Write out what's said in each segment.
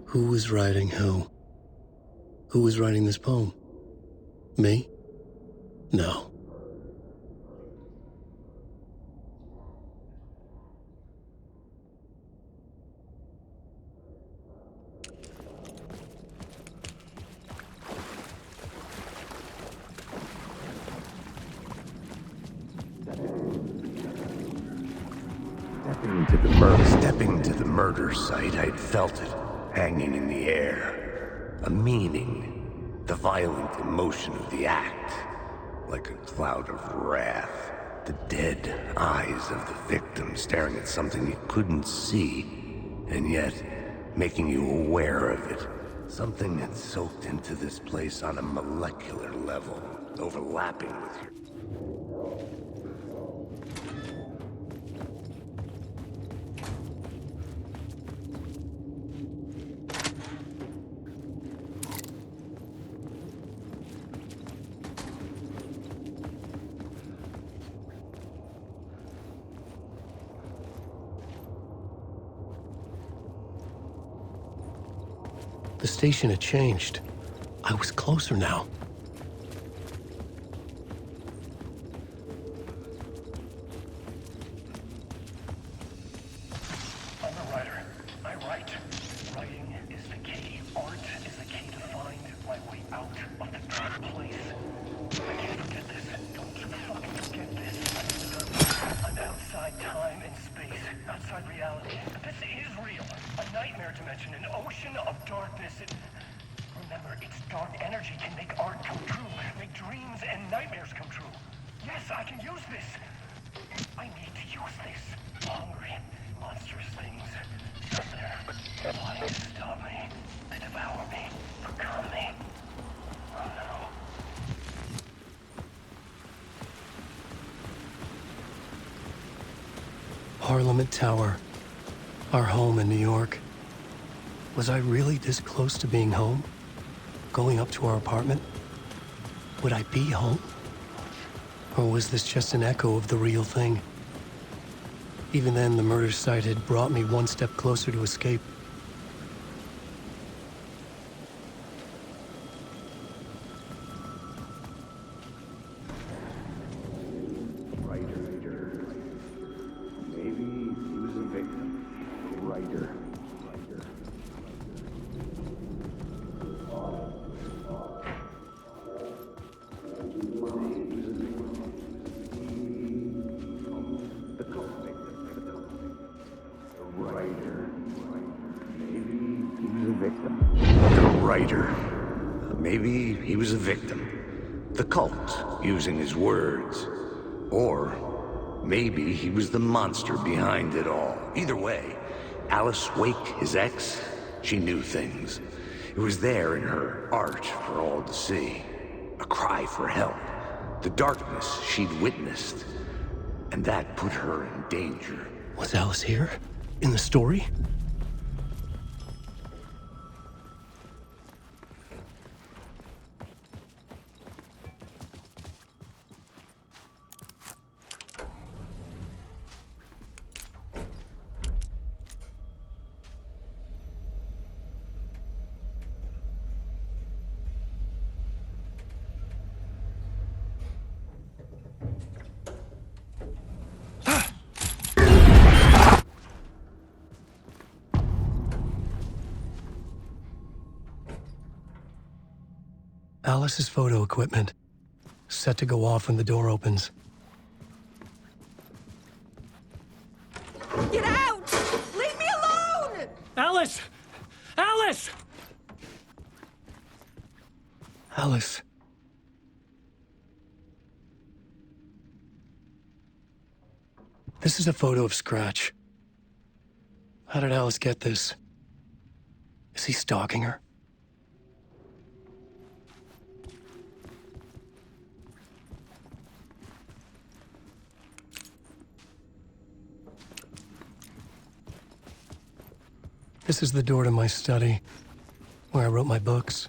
Who was writing who? Who was writing this poem? Me? No. Stepping to the murder site, I'd felt it, hanging in the air. A meaning, the violent emotion of the act, like a cloud of wrath. The dead eyes of the victim staring at something you couldn't see, and yet making you aware of it. Something that soaked into this place on a molecular level, overlapping with your... The station had changed. I was closer now. I'm a writer. I write. Writing is the key. Art is the key to find my way out of the dark place. I can't forget this. Don't you fucking forget this. I'm outside time and space, outside reality. But this is real. A nightmare dimension, an ocean of darkness. Remember, its dark energy can make art come true, make dreams and nightmares come true. Yes, I can use this. I need to use this. Hungry, monstrous things. Out there, plotting to stop me. They devour me, become me. Oh no. Parliament Tower. Our home in New York. Was I really this close to being home? Going up to our apartment? Would I be home? Or was this just an echo of the real thing? Even then, the murder site had brought me one step closer to escape. Maybe he was a victim. A writer. Maybe he was a victim. The cult, using his words. Or maybe he was the monster behind it all. Either way, Alice Wake, his ex, she knew things. It was there in her art for all to see. A cry for help. The darkness she'd witnessed. And that put her in danger. Was Alice here? In the story? Alice's photo equipment, set to go off when the door opens. Get out! Leave me alone! Alice! Alice! Alice. This is a photo of Scratch. How did Alice get this? Is he stalking her? This is the door to my study, where I wrote my books.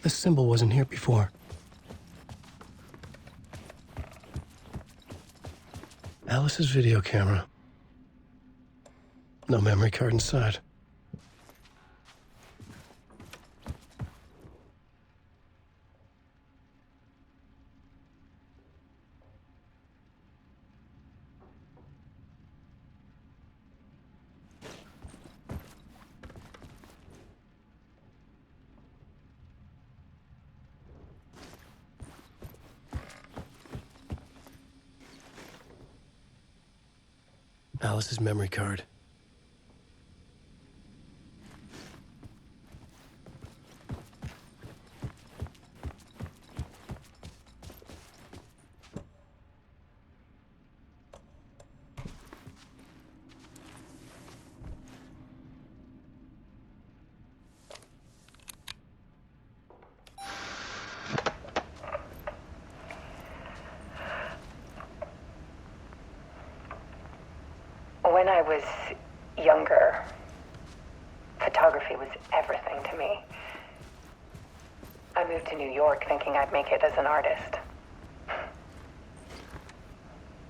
This symbol wasn't here before. Alice's video camera. No memory card inside. Alice's memory card. When I was younger, photography was everything to me. I moved to New York thinking I'd make it as an artist.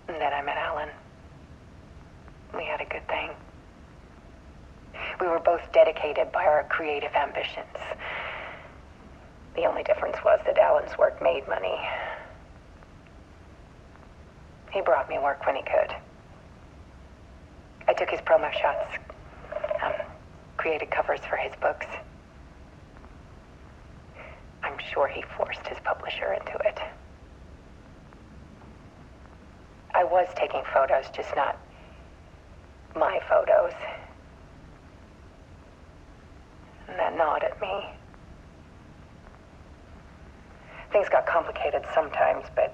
And then I met Alan. We had a good thing. We were both dedicated by our creative ambitions. The only difference was that Alan's work made money. He brought me work when he could. I took his promo shots, created covers for his books. I'm sure he forced his publisher into it. I was taking photos, just not my photos. And that gnawed at me. Things got complicated sometimes, but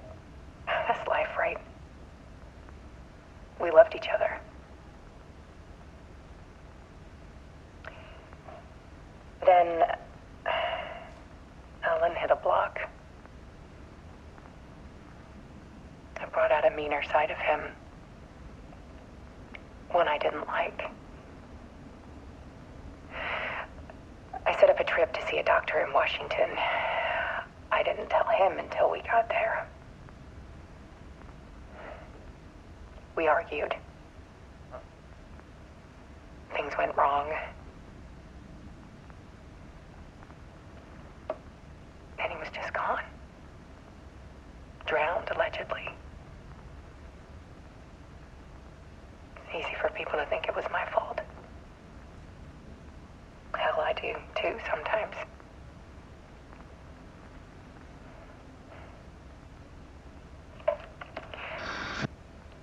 that's life, right? We loved each other. Then Alan hit a block. I brought out a meaner side of him. One I didn't like. I set up a trip to see a doctor in Washington. I didn't tell him until we got there. We argued. Things went wrong. And he was just gone. Drowned, allegedly. It's easy for people to think it was my fault. Hell, I do, too, sometimes.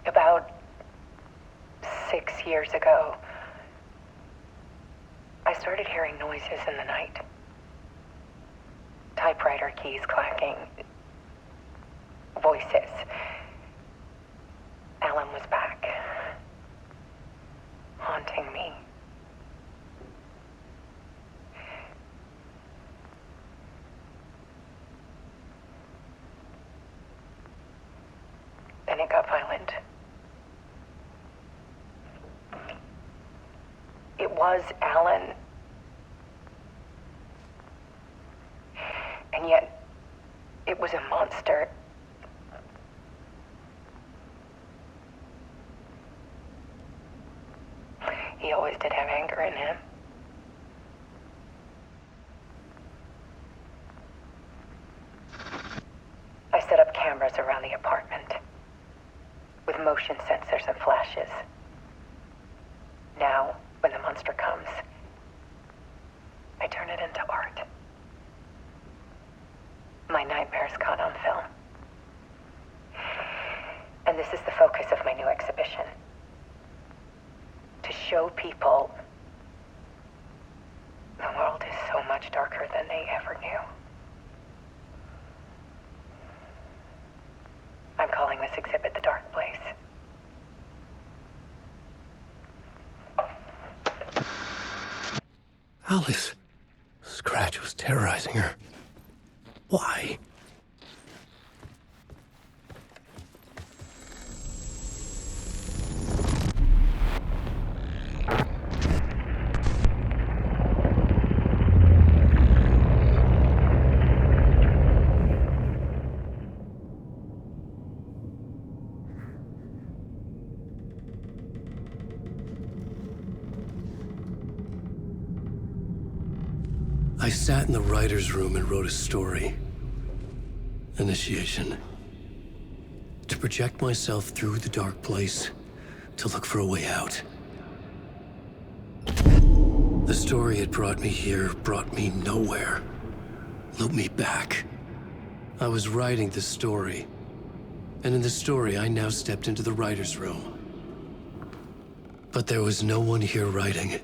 About 6 years ago, I started hearing noises in the night. Typewriter keys clacking. Voices. Alan was back. Haunting me. Then it got violent. It was Alan. And yet, it was a monster. He always did have anger in him. I set up cameras around the apartment with motion sensors and flashes. Now, when the monster comes, I turn it into art. My nightmares caught on film. And this is the focus of my new exhibition. To show people the world is so much darker than they ever knew. I'm calling this exhibit The Dark Place. Alice. Scratch was terrorizing her. Why? I sat in the writer's room and wrote a story. Initiation. To project myself through the dark place, to look for a way out. The story had brought me here, brought me nowhere. Looped me back. I was writing the story. And in the story, I now stepped into the writer's room. But there was no one here writing it.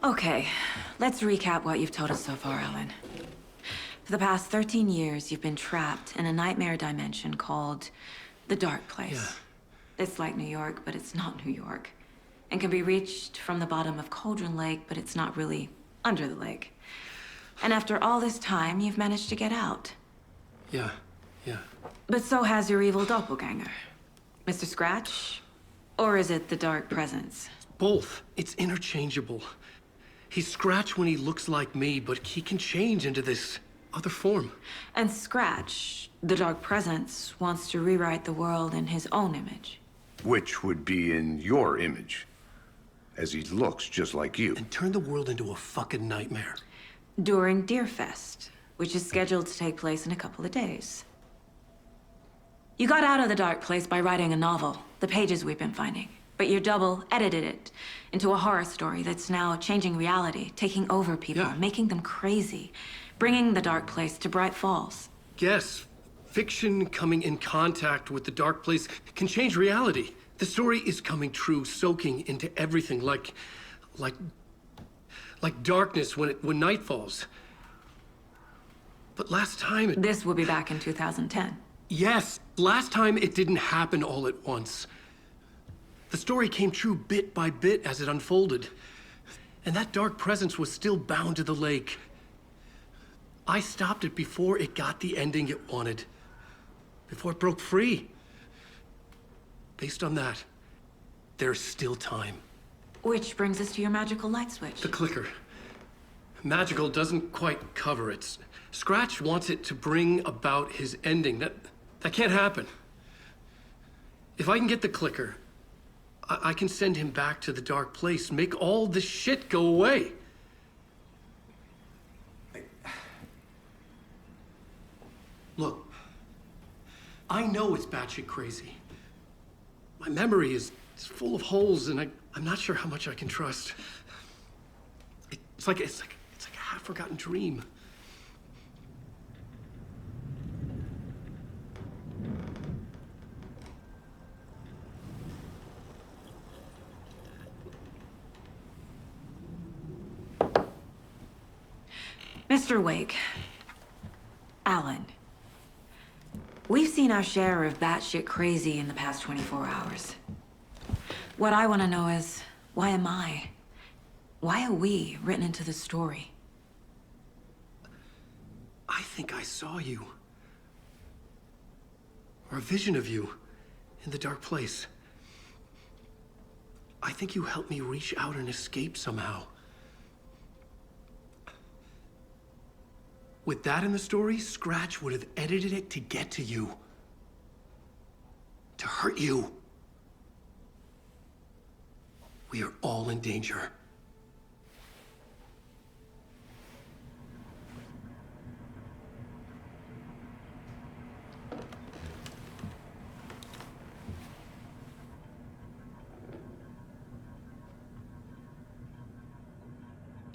Okay, let's recap what you've told us so far, Alan. For the past 13 years, you've been trapped in a nightmare dimension called the Dark Place. Yeah. It's like New York, but it's not New York. And can be reached from the bottom of Cauldron Lake, but it's not really under the lake. And after all this time, you've managed to get out. Yeah. But so has your evil doppelganger. Mr. Scratch? Or is it the Dark Presence? Both. It's interchangeable. He's Scratch when he looks like me, but he can change into this other form. And Scratch, the Dark Presence, wants to rewrite the world in his own image. Which would be in your image, as he looks just like you. And turn the world into a fucking nightmare. During Deerfest, which is scheduled to take place in a couple of days. You got out of the Dark Place by writing a novel, the pages we've been finding. But your double edited it into a horror story that's now changing reality, taking over people, Yeah. making them crazy, bringing the Dark Place to Bright Falls. Yes, fiction coming in contact with the Dark Place can change reality. The story is coming true, soaking into everything like darkness when night falls. But last time it... This will be back in 2010. Yes, last time it didn't happen all at once. The story came true bit by bit as it unfolded. And that dark presence was still bound to the lake. I stopped it before it got the ending it wanted. Before it broke free. Based on that, there's still time. Which brings us to your magical light switch. The clicker. Magical doesn't quite cover it. Scratch wants it to bring about his ending. That can't happen. If I can get the clicker, I can send him back to the Dark Place, make all this shit go away. Look, I know it's batshit crazy. My memory is full of holes, and I'm not sure how much I can trust. It's like a half-forgotten dream. Mr. Wake, Alan, we've seen our share of batshit crazy in the past 24 hours. What I want to know is, why am I? Why are we written into the story? I think I saw you. Or a vision of you in the Dark Place. I think you helped me reach out and escape somehow. With that in the story, Scratch would have edited it to get to you. To hurt you. We are all in danger.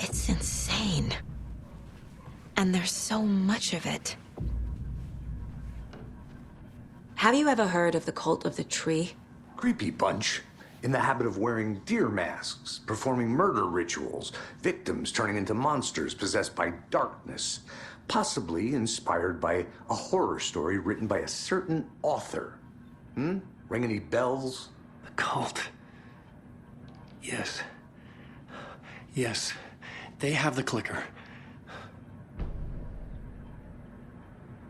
It's insane. And there's so much of it. Have you ever heard of the Cult of the Tree? Creepy bunch. in the habit of wearing deer masks, performing murder rituals, victims turning into monsters possessed by darkness, possibly inspired by a horror story written by a certain author. Ring any bells? The cult. Yes. Yes. They have the clicker.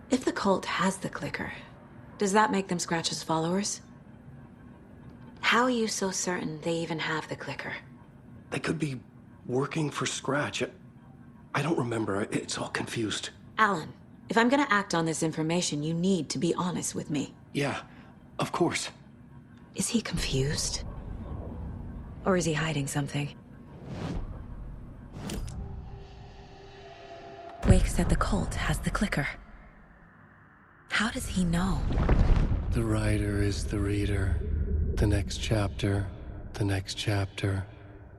If the cult has the clicker, does that make them Scratch's followers? How are you so certain they even have the clicker? They could be working for Scratch. I don't remember. It's all confused. Alan, if I'm gonna act on this information, you need to be honest with me. Yeah, of course. Is he confused? Or is he hiding something? Wake said the cult has the clicker. How does he know? The writer is the reader. The next chapter, the next chapter,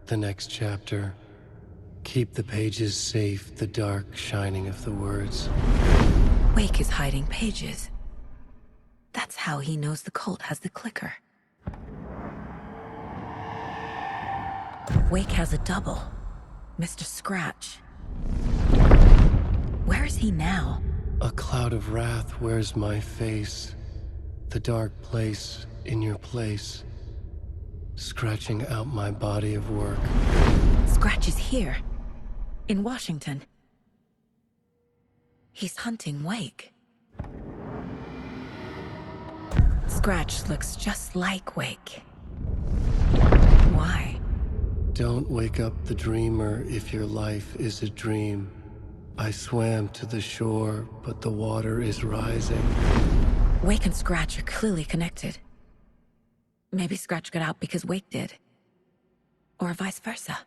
the next chapter. Keep the pages safe, the dark shining of the words. Wake is hiding pages. That's how he knows the cult has the clicker. Wake has a double. Mr. Scratch. Where is he now? A cloud of wrath wears my face. The dark place in your place. Scratching out my body of work. Scratch is here. In Washington. He's hunting Wake. Scratch looks just like Wake. Why? Don't wake up the dreamer if your life is a dream. I swam to the shore, but the water is rising. Wake and Scratch are clearly connected. Maybe Scratch got out because Wake did. Or vice versa.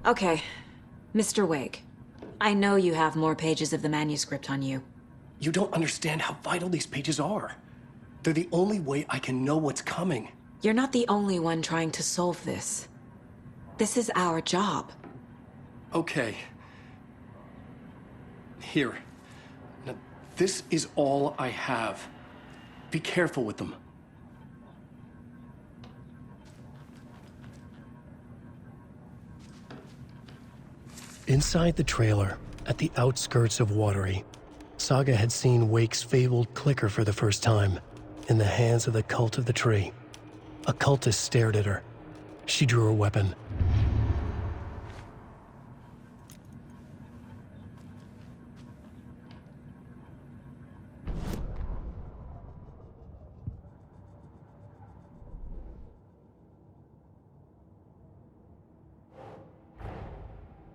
Okay, Mr. Wake. I know you have more pages of the manuscript on you. You don't understand how vital these pages are. They're the only way I can know what's coming. You're not the only one trying to solve this. This is our job. Okay. Here. Now, this is all I have. Be careful with them. Inside the trailer, at the outskirts of Watery, Saga had seen Wake's fabled clicker for the first time, in the hands of the Cult of the Tree. A cultist stared at her. She drew her weapon.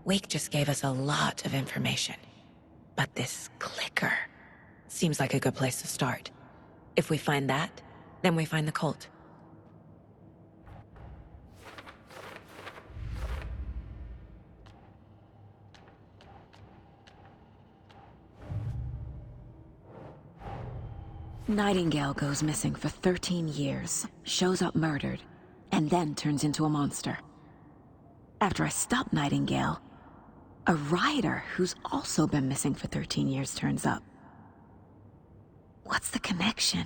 Wake just gave us a lot of information. But this clicker seems like a good place to start. If we find that, then we find the cult. Nightingale goes missing for 13 years, shows up murdered, and then turns into a monster. After I stop Nightingale, a rider who's also been missing for 13 years turns up. What's the connection?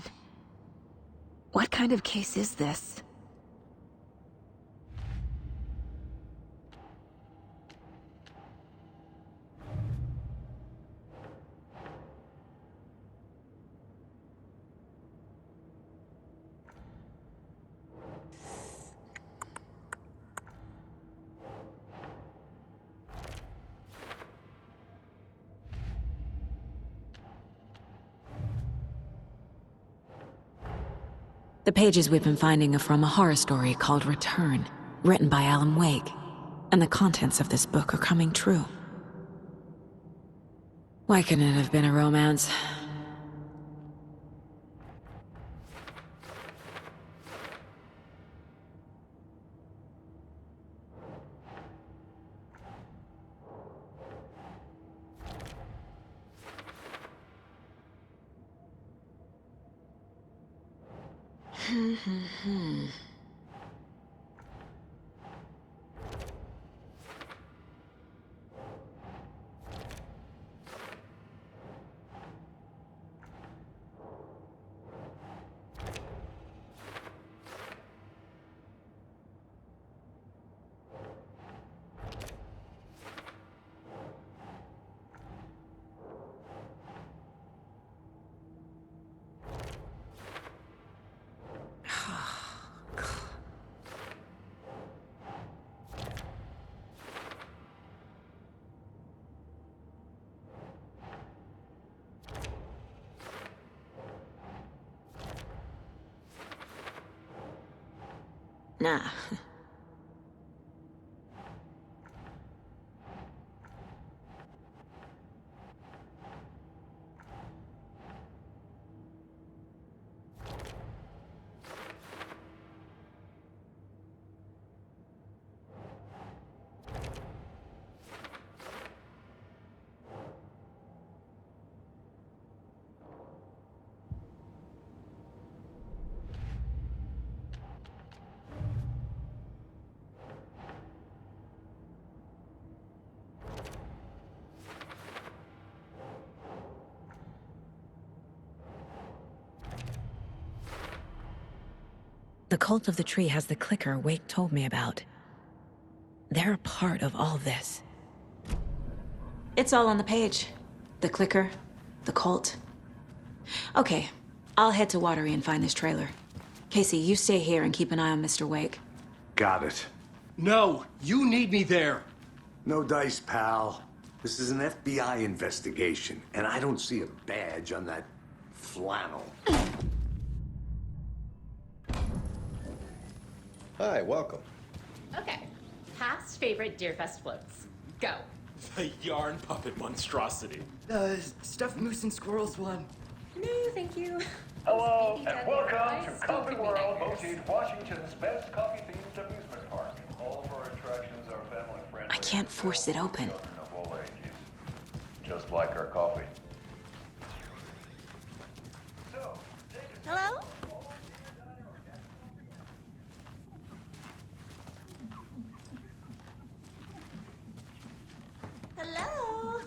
What kind of case is this? The pages we've been finding are from a horror story called Return, written by Alan Wake, and the contents of this book are coming true. Why couldn't it have been a romance? Nah. The cult of the tree has the clicker Wake told me about. They're a part of all this. It's all on the page. The clicker, the cult. Okay, I'll head to Watery and find this trailer. Casey, you stay here and keep an eye on Mr. Wake. Got it. No, you need me there. No dice, pal. This is an FBI investigation, and I don't see a badge on that flannel. Hi, welcome. Okay. Past favorite Deerfest floats. Go. The yarn puppet monstrosity. Stuffed moose and squirrels one. No, thank you. Hello, Speedy and deadly welcome eyes to still Coffee give me World, nightmares. voted Washington's best coffee-themed amusement park. All of our attractions are family-friendly. I can't force it open. Children of all ages, just like our coffee. So, Hello? Hello?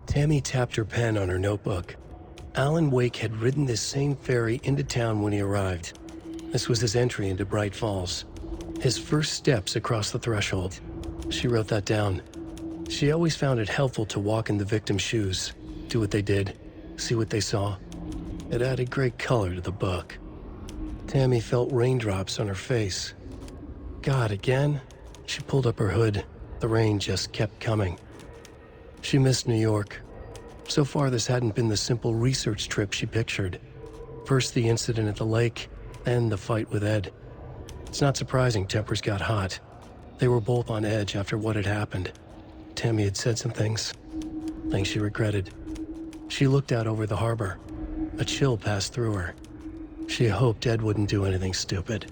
Tammy tapped her pen on her notebook. Alan Wake had ridden this same ferry into town when he arrived. This was his entry into Bright Falls. His first steps across the threshold. She wrote that down. She always found it helpful to walk in the victim's shoes, do what they did, see what they saw. It added great color to the book. Tammy felt raindrops on her face. God, again? She pulled up her hood. The rain just kept coming. She missed New York. So far, this hadn't been the simple research trip she pictured. First the incident at the lake, then the fight with Ed. It's not surprising tempers got hot. They were both on edge after what had happened. Tammy had said some things she regretted. She looked out over the harbor. A chill passed through her. She hoped Ed wouldn't do anything stupid.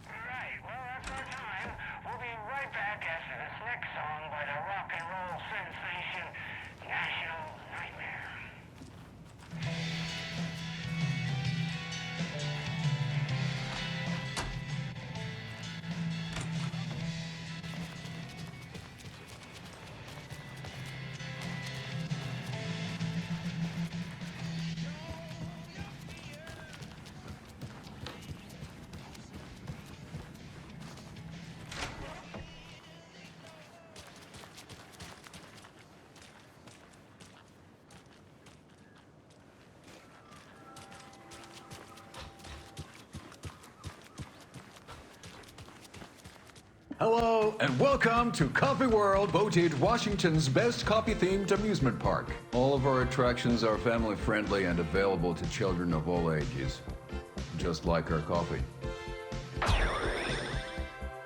Alright, well, that's our time. We'll be right back after this next song by the rock and roll sensation, National Nightmare. Hello, and welcome to Coffee World, voted Washington's best coffee-themed amusement park. All of our attractions are family-friendly and available to children of all ages, just like our coffee.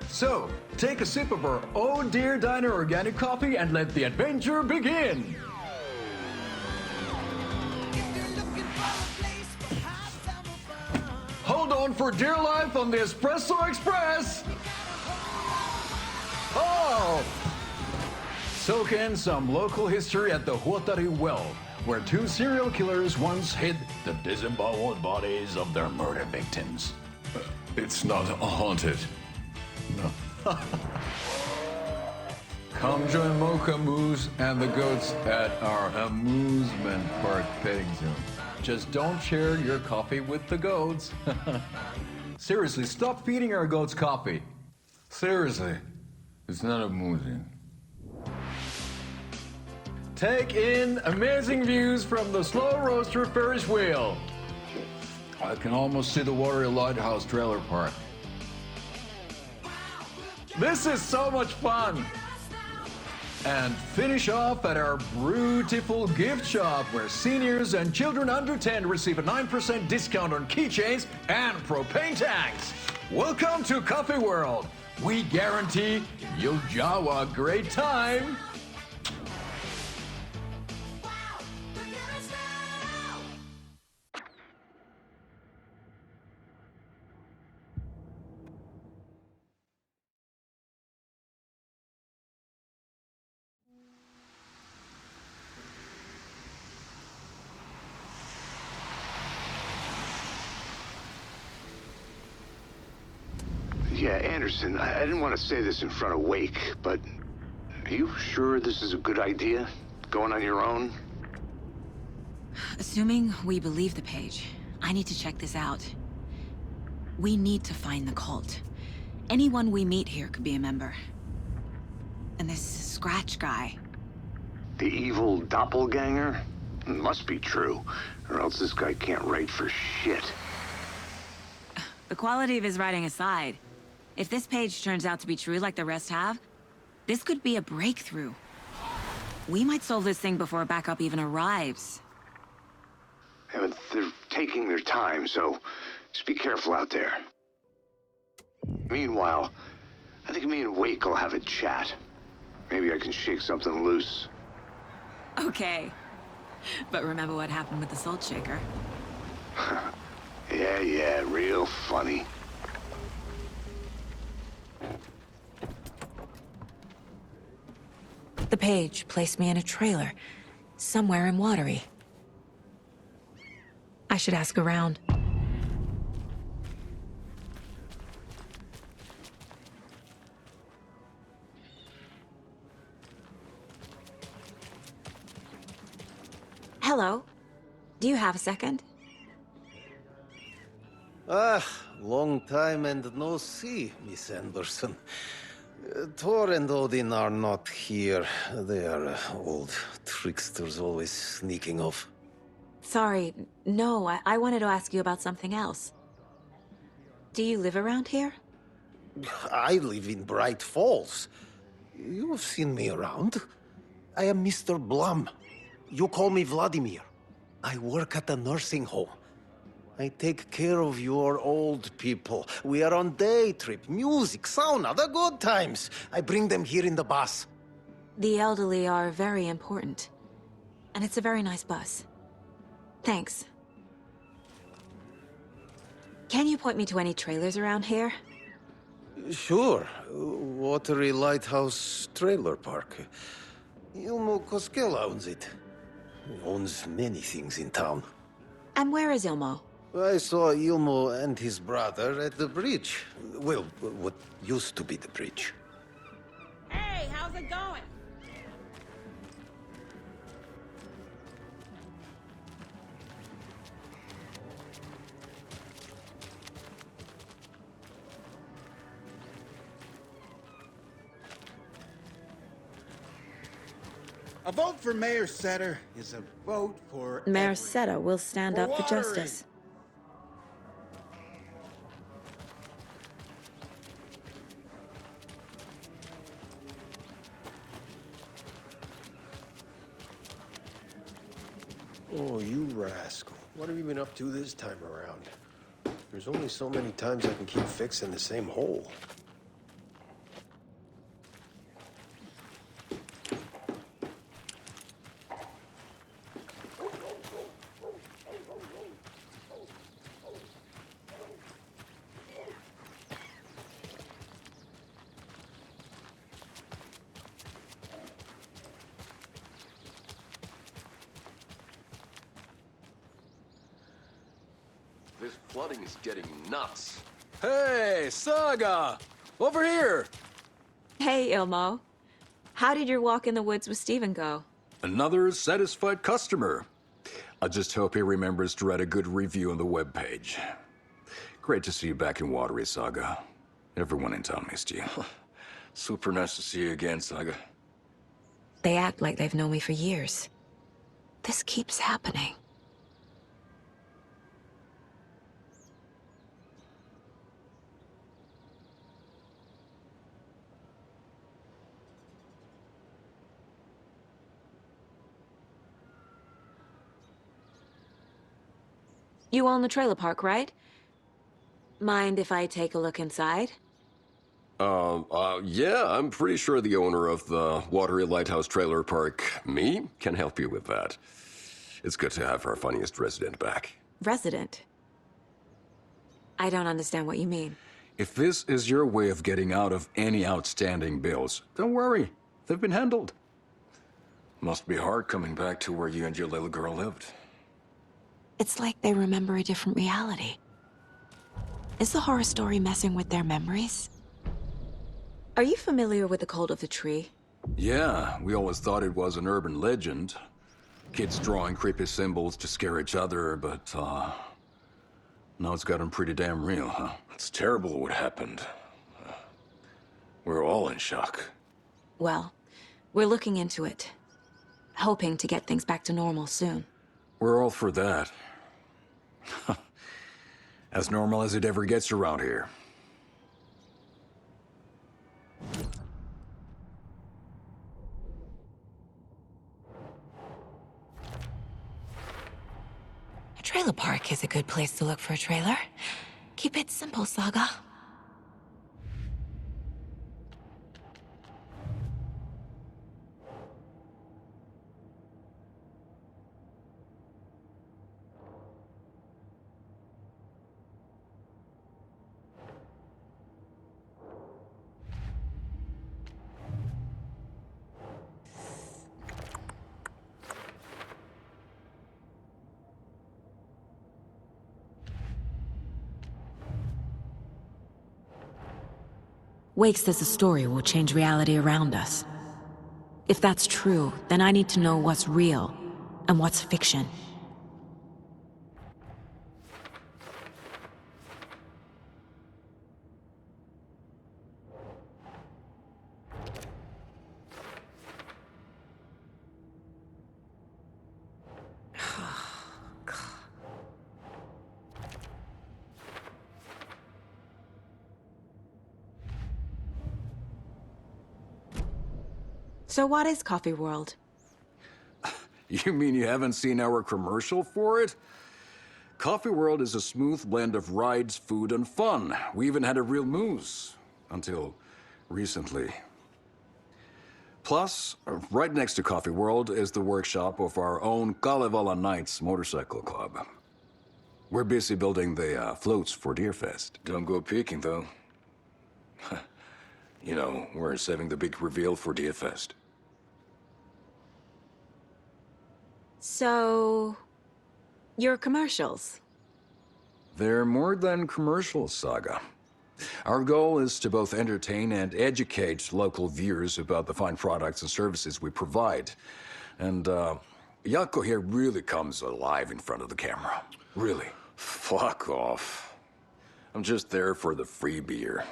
So, take a sip of our Oh Dear Diner organic coffee and let the adventure begin! Hold on for dear life on the Espresso Express! Oh! Soak in some local history at the Huatari Well, where two serial killers once hid the disemboweled bodies of their murder victims. It's not haunted. No. Come join Mocha Moose and the goats at our amusement park petting zoo. Just don't share your coffee with the goats. Seriously, stop feeding our goats coffee. Seriously. It's not amusing. Take in amazing views from the Slow Roaster Ferris wheel. I can almost see the Watery Lighthouse trailer park. This is so much fun! And finish off at our beautiful gift shop where seniors and children under 10 receive a 9% discount on keychains and propane tanks. Welcome to Coffee World. We guarantee you'll have a great time. Yeah, Anderson, I didn't want to say this in front of Wake, but are you sure this is a good idea? Going on your own? Assuming we believe the page, I need to check this out. We need to find the cult. Anyone we meet here could be a member. And this Scratch guy. The evil doppelganger? Must be true, or else this guy can't write for shit. The quality of his writing aside, if this page turns out to be true like the rest have, this could be a breakthrough. We might solve this thing before backup even arrives. Yeah, but they're taking their time, so just be careful out there. Meanwhile, I think me and Wake will have a chat. Maybe I can shake something loose. Okay. But remember what happened with the salt shaker? Yeah, real funny. The page placed me in a trailer, somewhere in Watery. I should ask around. Hello. Do you have a second? Ah, long time and no see, Miss Anderson. Thor and Odin are not here. They are old tricksters always sneaking off. Sorry, no, I wanted to ask you about something else. Do you live around here? I live in Bright Falls. You have seen me around. I am Mr. Blum. You call me Vladimir. I work at a nursing home. I take care of your old people. We are on day trip, music, sauna, the good times. I bring them here in the bus. The elderly are very important. And it's a very nice bus. Thanks. Can you point me to any trailers around here? Sure. Watery Lighthouse Trailer Park. Ilmo Koskela owns it. He owns many things in town. And where is Ilmo? I saw Ilmo and his brother at the bridge. Well, what used to be the bridge. Hey, how's it going? A vote for Mayor Setter is a vote for Mayor everyone. Seta will stand up for Watery. justice. Oh, you rascal. What have you been up to this time around? There's only so many times I can keep fixing the same hole. This flooding is getting nuts. Hey, Saga! Over here! Hey, Ilmo. How did your walk in the woods with Steven go? Another satisfied customer. I just hope he remembers to write a good review on the webpage. Great to see you back in Watery, Saga. Everyone in town missed you. Super nice to see you again, Saga. They act like they've known me for years. This keeps happening. You own the trailer park, right? Mind if I take a look inside? Yeah, I'm pretty sure the owner of the Watery Lighthouse Trailer Park, me, can help you with that. It's good to have our funniest resident back. Resident? I don't understand what you mean. If this is your way of getting out of any outstanding bills, don't worry. They've been handled. Must be hard coming back to where you and your little girl lived. It's like they remember a different reality. Is the horror story messing with their memories? Are you familiar with the Cult of the Tree? Yeah, we always thought it was an urban legend. Kids drawing creepy symbols to scare each other, but, now it's gotten pretty damn real, huh? It's terrible what happened. We're all in shock. Well, we're looking into it. Hoping to get things back to normal soon. We're all for that. As normal as it ever gets around here. A trailer park is a good place to look for a trailer. Keep it simple, Saga. Wake says the story will change reality around us. If that's true, then I need to know what's real and what's fiction. So what is Coffee World? You mean you haven't seen our commercial for it? Coffee World is a smooth blend of rides, food, and fun. We even had a real moose. Until recently. Plus, right next to Coffee World is the workshop of our own Kalevala Knights Motorcycle Club. We're busy building the floats for Deerfest. Don't go peeking, though. You know, we're saving the big reveal for Deerfest. So... your commercials? They're more than commercials, Saga. Our goal is to both entertain and educate local viewers about the fine products and services we provide. And, Jaakko here really comes alive in front of the camera. Really. Fuck off. I'm just there for the free beer.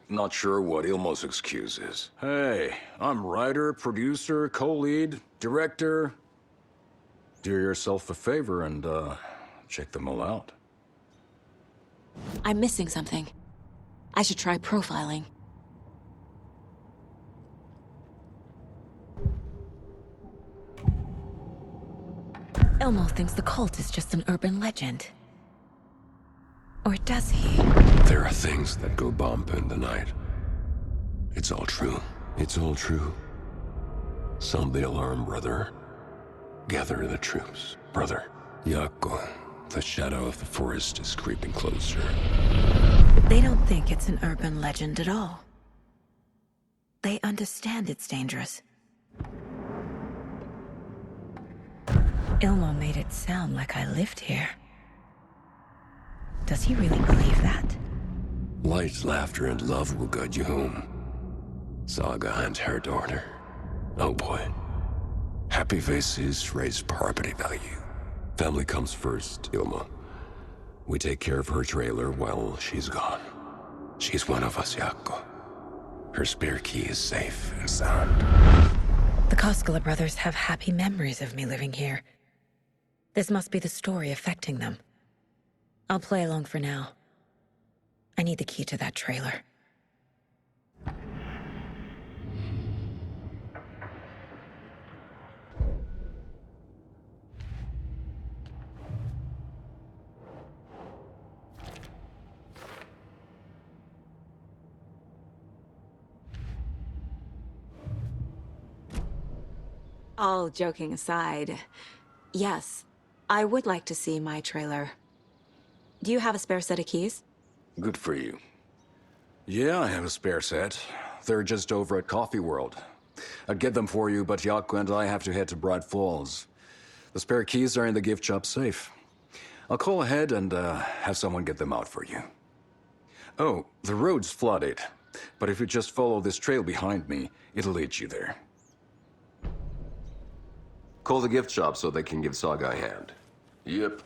Not sure what Ilmo's excuse is. Hey, I'm writer, producer, co-lead, director. Do yourself a favor and, check them all out. I'm missing something. I should try profiling. Elmo thinks the cult is just an urban legend. Or does he? There are things that go bump in the night. It's all true. It's all true. Sound the alarm, brother. Gather the troops, brother. Yako, the shadow of the forest is creeping closer. They don't think it's an urban legend at all. They understand it's dangerous. Ilmo made it sound like I lived here. Does he really believe that? Light, laughter, and love will guide you home. Saga and her daughter. Oh boy. Happy faces raise property value. Family comes first, Ilma. We take care of her trailer while she's gone. She's one of us, Yako. Her spare key is safe and sound. The Koskela brothers have happy memories of me living here. This must be the story affecting them. I'll play along for now. I need the key to that trailer. All joking aside, yes, I would like to see my trailer. Do you have a spare set of keys? Good for you. Yeah, I have a spare set. They're just over at Coffee World. I'd get them for you, but Yako and I have to head to Bright Falls. The spare keys are in the gift shop safe. I'll call ahead and have someone get them out for you. Oh, the road's flooded, but if you just follow this trail behind me, it'll lead you there. Call the gift shop so they can give Saga a hand. Yep.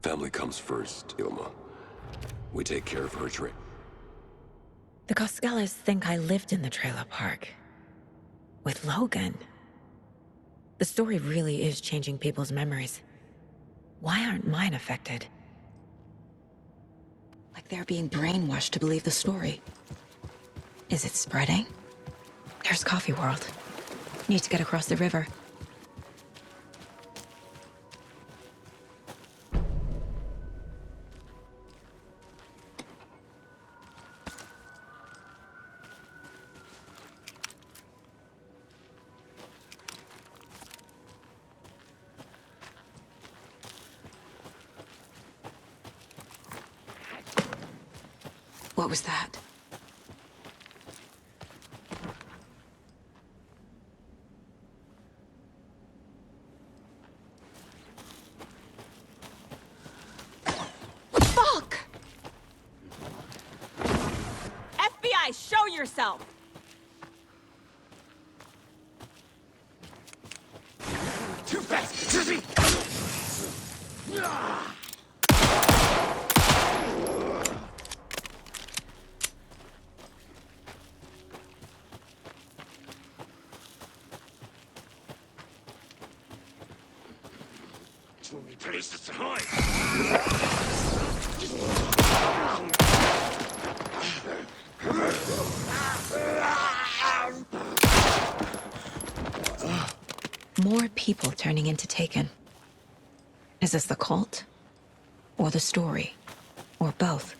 Family comes first, Ilma. We take care of her trip. The Koskelas think I lived in the trailer park. With Logan. The story really is changing people's memories. Why aren't mine affected? Like they're being brainwashed to believe the story. Is it spreading? There's Coffee World. Need to get across the river. What was that? Fuck! FBI, show yourself! Too fast! Sissy! Too many places to hide! More people turning into Taken. Is this the cult? Or the story? Or both?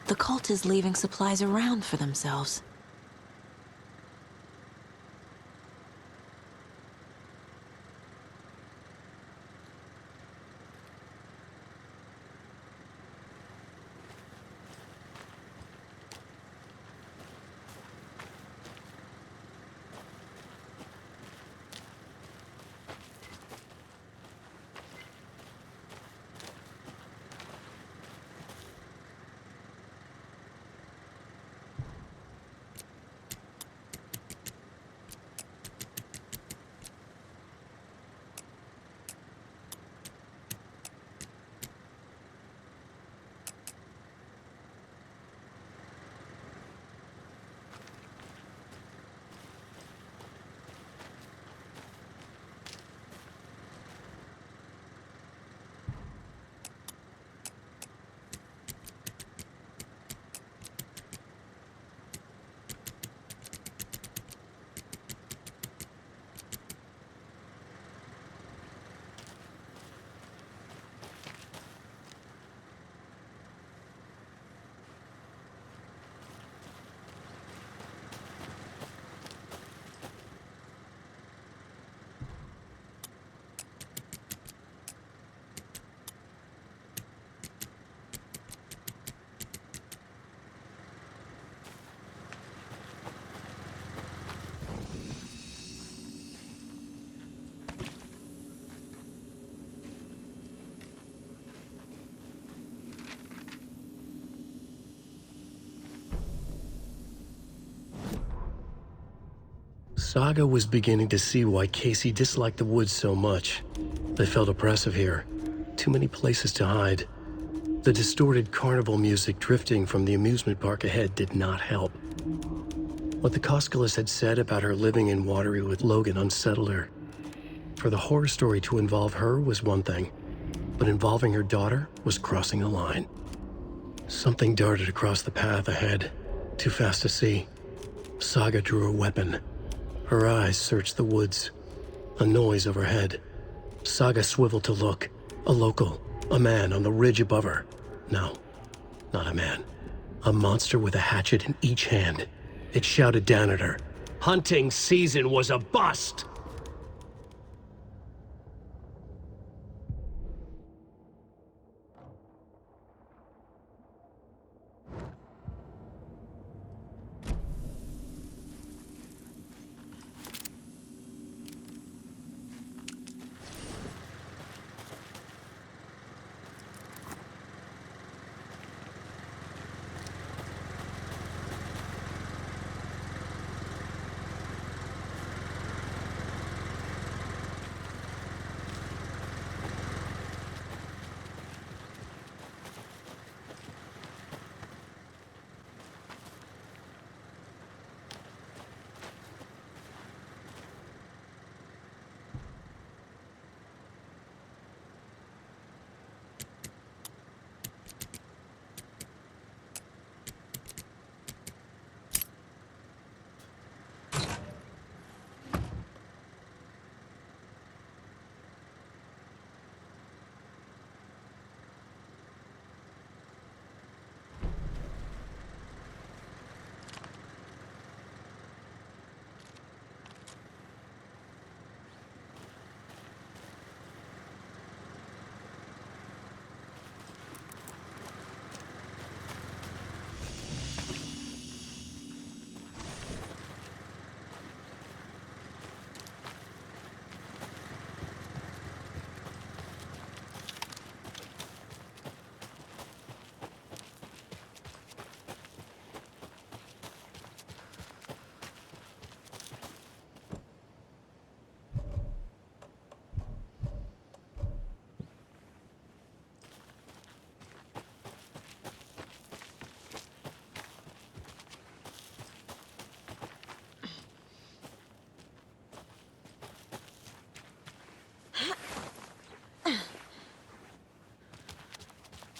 The cult is leaving supplies around for themselves. Saga was beginning to see why Casey disliked the woods so much. They felt oppressive here. Too many places to hide. The distorted carnival music drifting from the amusement park ahead did not help. What the Koskulas had said about her living in Watery with Logan unsettled her. For the horror story to involve her was one thing, but involving her daughter was crossing a line. Something darted across the path ahead, too fast to see. Saga drew a weapon. Her eyes searched the woods. A noise overhead. Saga swiveled to look. A local, a man on the ridge above her. No, not a man. A monster with a hatchet in each hand. It shouted down at her. Hunting season was a bust!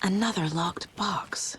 Another locked box.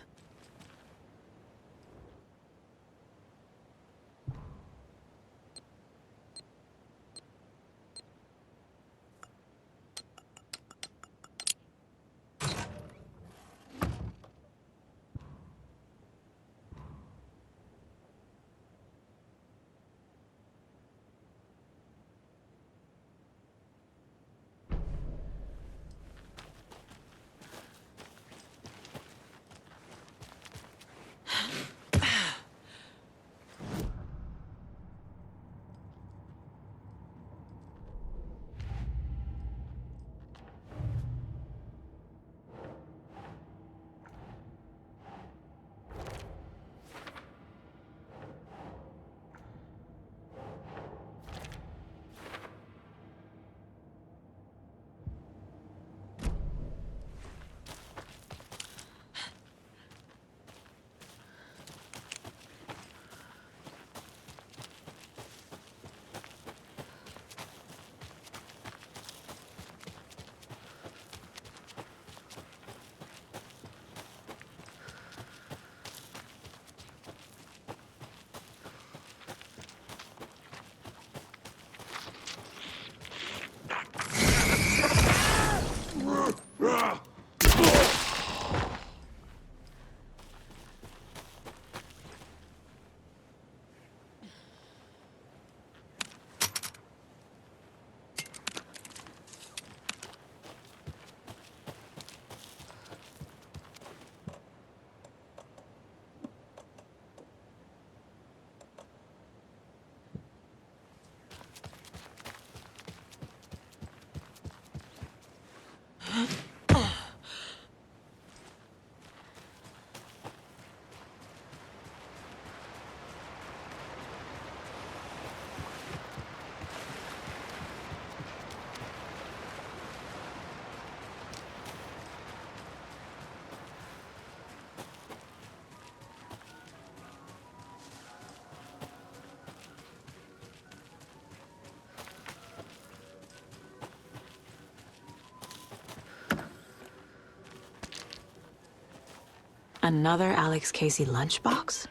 Another Alex Casey lunchbox?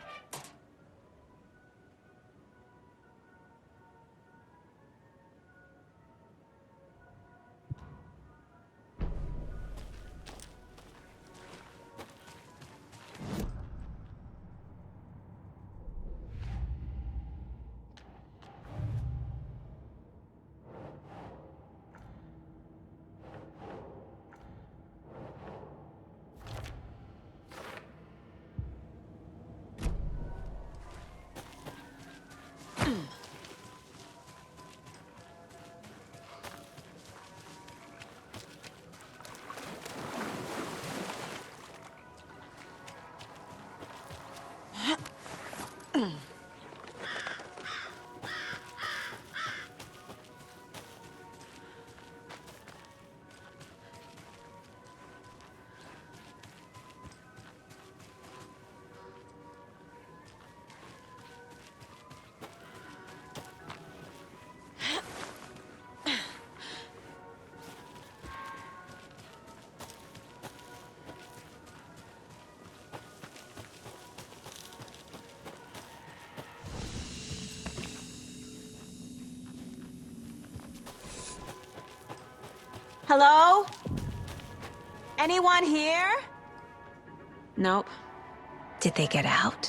Hello? Anyone here? Nope. Did they get out?